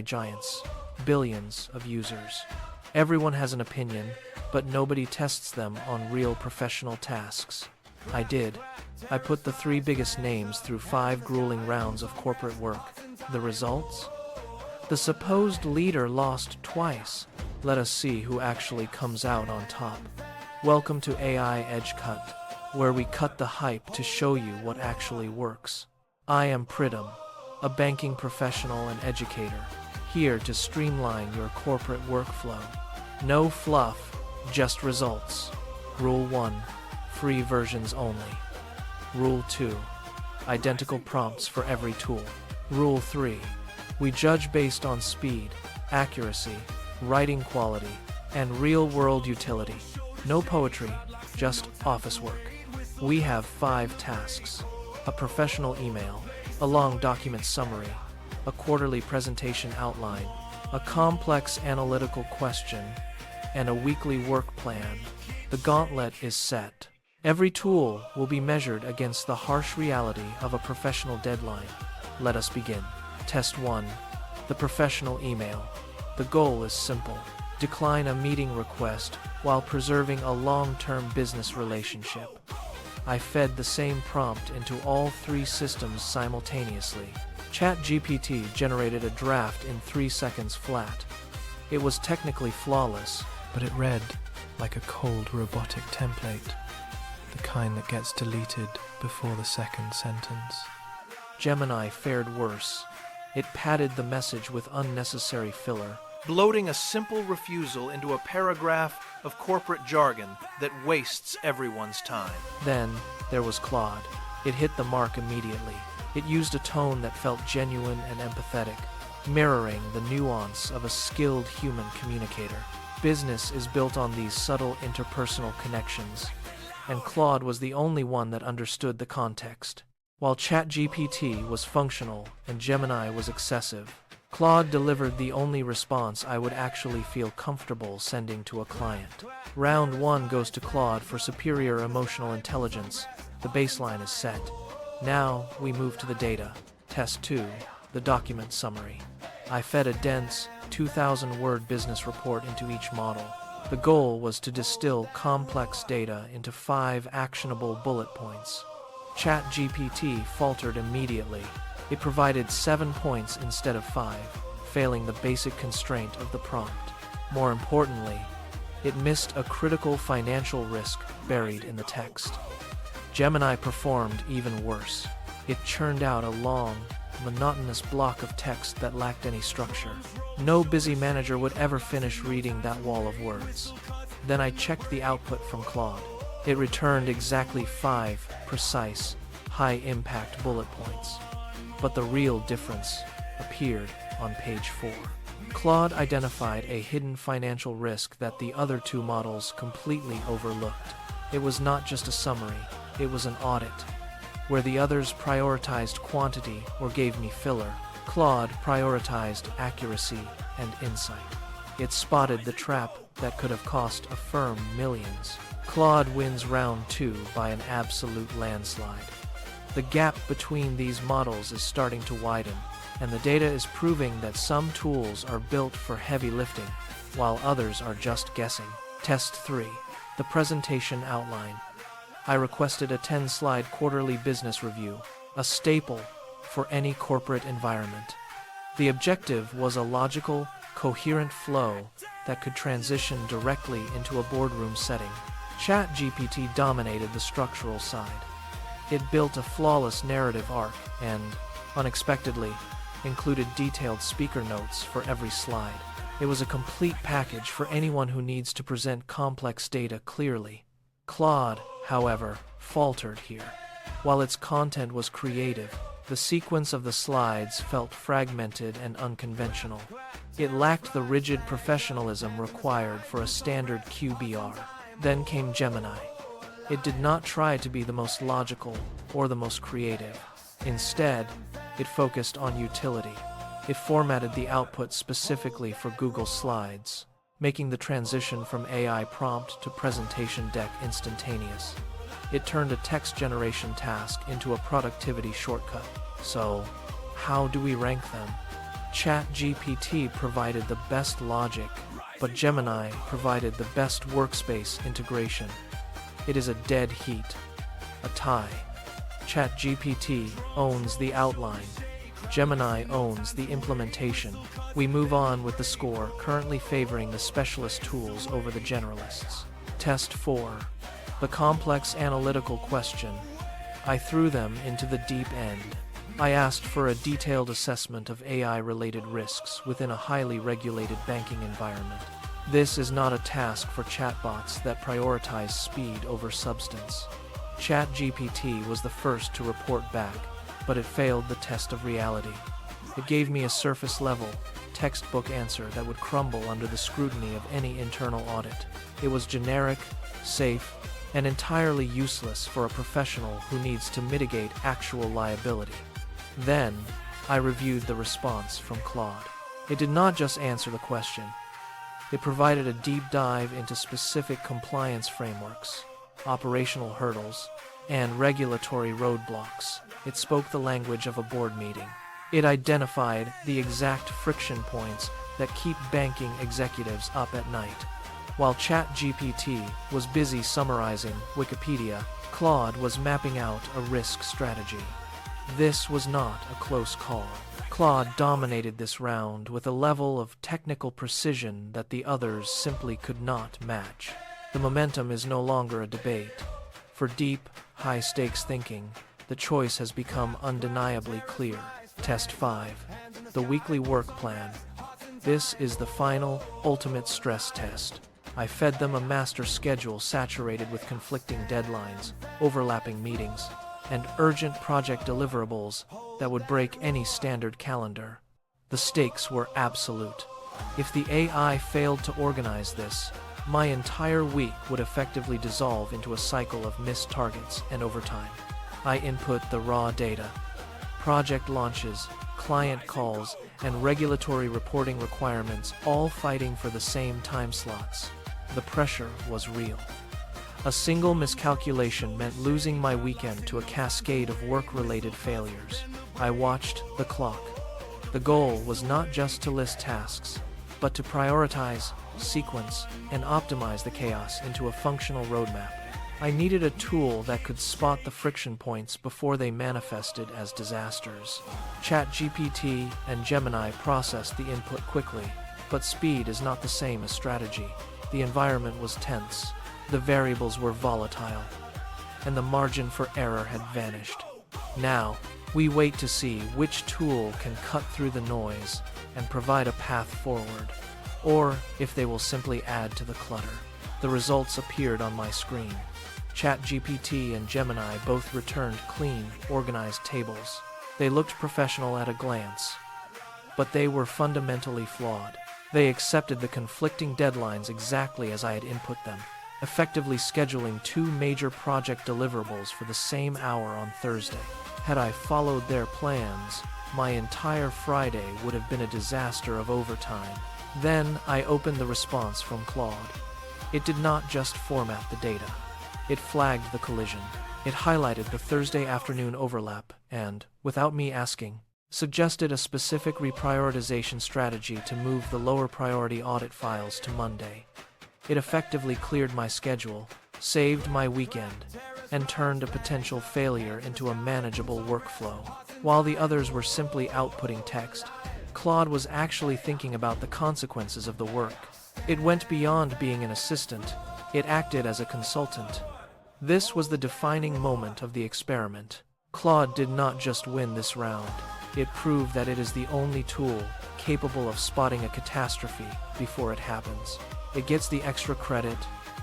giants, billions of users. Everyone has an opinion, but nobody tests them on real professional tasks. I did. I put the 3 biggest names through 5 grueling rounds of corporate work. The results? The supposed leader lost twice. Let us see who actually comes out on top. Welcome to AI Edge Cut, where we cut the hype to show you what actually works. I am Pritam, a banking professional and educator, here to streamline your corporate workflow. No fluff, just results. Rule 1, free versions only. Rule 2, identical prompts for every tool. Rule 3, we judge based on speed, accuracy, writing quality, and real-world utility. No poetry, just office work. We have 5 tasks: a professional email, a long document summary, a quarterly presentation outline, a complex analytical question, and a weekly work plan. The gauntlet is set. Every tool will be measured against the harsh reality of a professional deadline. Let us begin. Test 1. The professional email. The goal is simple. Decline a meeting request while preserving a long-term business relationship. I fed the same prompt into all 3 systems simultaneously. ChatGPT generated a draft in 3 seconds flat. It was technically flawless, but it read like a cold robotic template, the kind that gets deleted before the second sentence. Gemini fared worse. It padded the message with unnecessary filler, bloating a simple refusal into a paragraph of corporate jargon that wastes everyone's time. Then there was Claude. It hit the mark immediately. It used a tone that felt genuine and empathetic, mirroring the nuance of a skilled human communicator. Business is built on these subtle interpersonal connections, and Claude was the only one that understood the context. While ChatGPT was functional and Gemini was excessive, Claude delivered the only response I would actually feel comfortable sending to a client. Round 1 goes to Claude for superior emotional intelligence. The baseline is set. Now we move to the data. Test 2, the document summary. I fed a dense, 2,000-word business report into each model. The goal was to distill complex data into 5 actionable bullet points. ChatGPT faltered immediately. It provided 7 points instead of 5, failing the basic constraint of the prompt. More importantly, it missed a critical financial risk buried in the text. Gemini performed even worse. It churned out a long, monotonous block of text that lacked any structure. No busy manager would ever finish reading that wall of words. Then I checked the output from Claude. It returned exactly 5 precise, high-impact bullet points. But the real difference appeared on page 4. Claude identified a hidden financial risk that the other 2 models completely overlooked. It was not just a summary, it was an audit. Where the others prioritized quantity or gave me filler, Claude prioritized accuracy and insight. It spotted the trap that could have cost a firm millions. Claude wins round 2 by an absolute landslide. The gap between these models is starting to widen, and the data is proving that some tools are built for heavy lifting, while others are just guessing. Test 3, the presentation outline. I requested a 10-slide quarterly business review, a staple for any corporate environment. The objective was a logical, coherent flow that could transition directly into a boardroom setting. ChatGPT dominated the structural side. It built a flawless narrative arc and, unexpectedly, included detailed speaker notes for every slide. It was a complete package for anyone who needs to present complex data clearly. Claude, however, faltered here. While its content was creative, the sequence of the slides felt fragmented and unconventional. It lacked the rigid professionalism required for a standard QBR. Then came Gemini. It did not try to be the most logical or the most creative. Instead, it focused on utility. It formatted the output specifically for Google Slides, making the transition from AI prompt to presentation deck instantaneous. It turned a text generation task into a productivity shortcut. So, how do we rank them? ChatGPT provided the best logic, but Gemini provided the best workspace integration. It is a dead heat, a tie. ChatGPT owns the outline. Gemini owns the implementation. We move on with the score, currently favoring the specialist tools over the generalists. Test 4. The complex analytical question. I threw them into the deep end. I asked for a detailed assessment of AI-related risks within a highly regulated banking environment. This is not a task for chatbots that prioritize speed over substance. ChatGPT was the first to report back, but it failed the test of reality. It gave me a surface-level, textbook answer that would crumble under the scrutiny of any internal audit. It was generic, safe, and entirely useless for a professional who needs to mitigate actual liability. Then, I reviewed the response from Claude. It did not just answer the question. It provided a deep dive into specific compliance frameworks, operational hurdles, and regulatory roadblocks. It spoke the language of a board meeting. It identified the exact friction points that keep banking executives up at night. While ChatGPT was busy summarizing Wikipedia, Claude was mapping out a risk strategy. This was not a close call. Claude dominated this round with a level of technical precision that the others simply could not match. The momentum is no longer a debate. For deep, high-stakes thinking, the choice has become undeniably clear. Test 5. The weekly work plan. This is the final, ultimate stress test. I fed them a master schedule saturated with conflicting deadlines, overlapping meetings, and urgent project deliverables that would break any standard calendar. The stakes were absolute. If the AI failed to organize this, my entire week would effectively dissolve into a cycle of missed targets and overtime. I input the raw data. Project launches, client calls, and regulatory reporting requirements all fighting for the same time slots. The pressure was real. A single miscalculation meant losing my weekend to a cascade of work-related failures. I watched the clock. The goal was not just to list tasks, but to prioritize, sequence, and optimize the chaos into a functional roadmap. I needed a tool that could spot the friction points before they manifested as disasters. ChatGPT and Gemini processed the input quickly, but speed is not the same as strategy. The environment was tense. The variables were volatile, and the margin for error had vanished. Now, we wait to see which tool can cut through the noise and provide a path forward, or if they will simply add to the clutter. The results appeared on my screen. ChatGPT and Gemini both returned clean, organized tables. They looked professional at a glance, but they were fundamentally flawed. They accepted the conflicting deadlines exactly as I had input them, effectively scheduling 2 major project deliverables for the same hour on Thursday. Had I followed their plans, my entire Friday would have been a disaster of overtime. Then I opened the response from Claude. It did not just format the data. It flagged the collision. It highlighted the Thursday afternoon overlap and, without me asking, suggested a specific reprioritization strategy to move the lower priority audit files to Monday. It effectively cleared my schedule, saved my weekend, and turned a potential failure into a manageable workflow. While the others were simply outputting text, Claude was actually thinking about the consequences of the work. It went beyond being an assistant. It acted as a consultant. This was the defining moment of the experiment. Claude did not just win this round. It proved that it is the only tool capable of spotting a catastrophe before it happens. It gets the extra credit,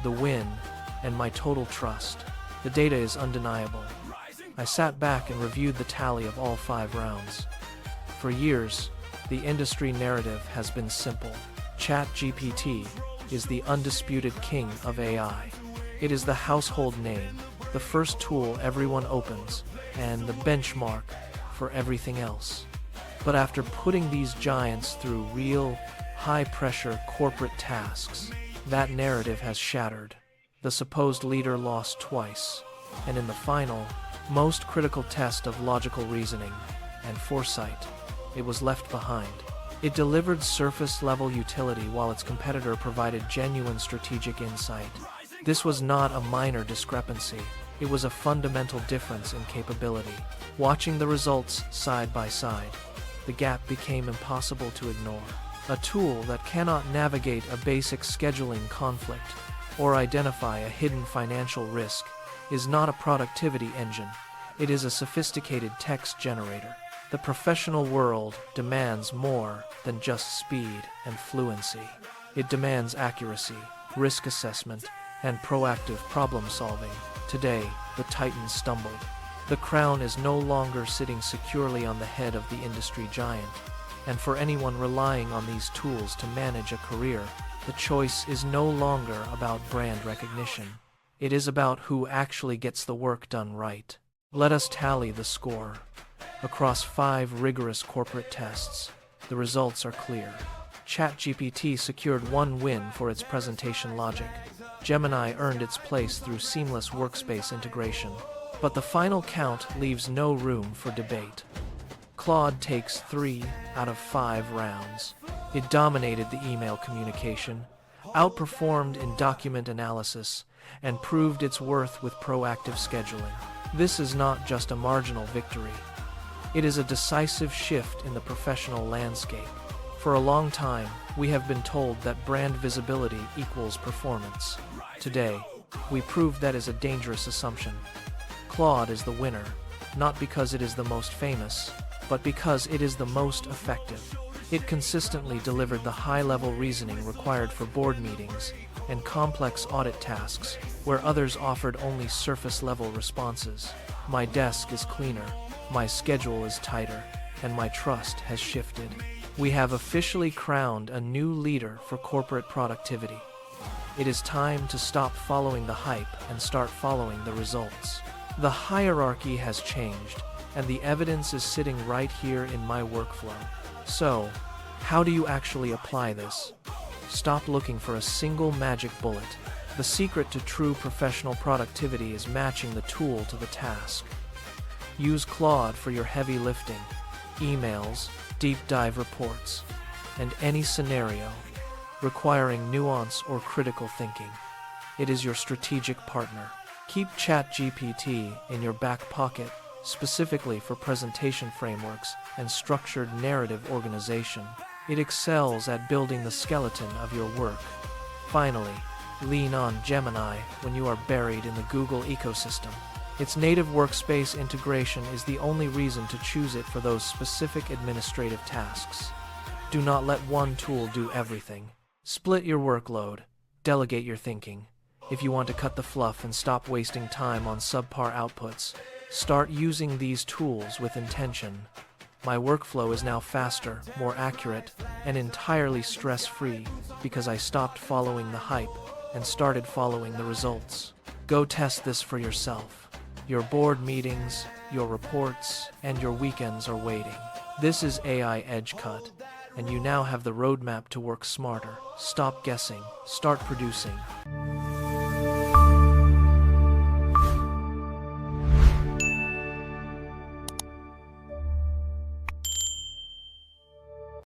the win, and my total trust. The data is undeniable. I sat back and reviewed the tally of all 5 rounds. For years, the industry narrative has been simple. ChatGPT is the undisputed king of AI. It is the household name, the first tool everyone opens, and the benchmark for everything else. But after putting these giants through real, high-pressure corporate tasks, that narrative has shattered. The supposed leader lost twice, and in the final, most critical test of logical reasoning and foresight, it was left behind. It delivered surface-level utility while its competitor provided genuine strategic insight. This was not a minor discrepancy. It was a fundamental difference in capability. Watching the results side by side, the gap became impossible to ignore. A tool that cannot navigate a basic scheduling conflict or identify a hidden financial risk is not a productivity engine. It is a sophisticated text generator. The professional world demands more than just speed and fluency. It demands accuracy, risk assessment, and proactive problem solving. Today, the Titan stumbled. The crown is no longer sitting securely on the head of the industry giant, and for anyone relying on these tools to manage a career, the choice is no longer about brand recognition. It is about who actually gets the work done right. Let us tally the score. Across 5 rigorous corporate tests, the results are clear. ChatGPT secured 1 win for its presentation logic. Gemini earned its place through seamless workspace integration. But the final count leaves no room for debate. Claude takes 3 out of 5 rounds. It dominated the email communication, outperformed in document analysis, and proved its worth with proactive scheduling. This is not just a marginal victory. It is a decisive shift in the professional landscape. For a long time, we have been told that brand visibility equals performance. Today, we prove that is a dangerous assumption. Claude is the winner, not because it is the most famous, but because it is the most effective. It consistently delivered the high-level reasoning required for board meetings and complex audit tasks, where others offered only surface-level responses. My desk is cleaner, my schedule is tighter, and my trust has shifted. We have officially crowned a new leader for corporate productivity. It is time to stop following the hype and start following the results. The hierarchy has changed, and the evidence is sitting right here in my workflow. So, how do you actually apply this? Stop looking for a single magic bullet. The secret to true professional productivity is matching the tool to the task. Use Claude for your heavy lifting, emails, deep dive reports, and any scenario requiring nuance or critical thinking. It is your strategic partner. Keep ChatGPT in your back pocket, specifically for presentation frameworks and structured narrative organization. It excels at building the skeleton of your work. Finally, lean on Gemini when you are buried in the Google ecosystem. Its native workspace integration is the only reason to choose it for those specific administrative tasks. Do not let one tool do everything. Split your workload. Delegate your thinking. If you want to cut the fluff and stop wasting time on subpar outputs, start using these tools with intention. My workflow is now faster, more accurate, and entirely stress-free because I stopped following the hype and started following the results. Go test this for yourself. Your board meetings, your reports, and your weekends are waiting. This is AI Edge Cut, and you now have the roadmap to work smarter. Stop guessing, start producing.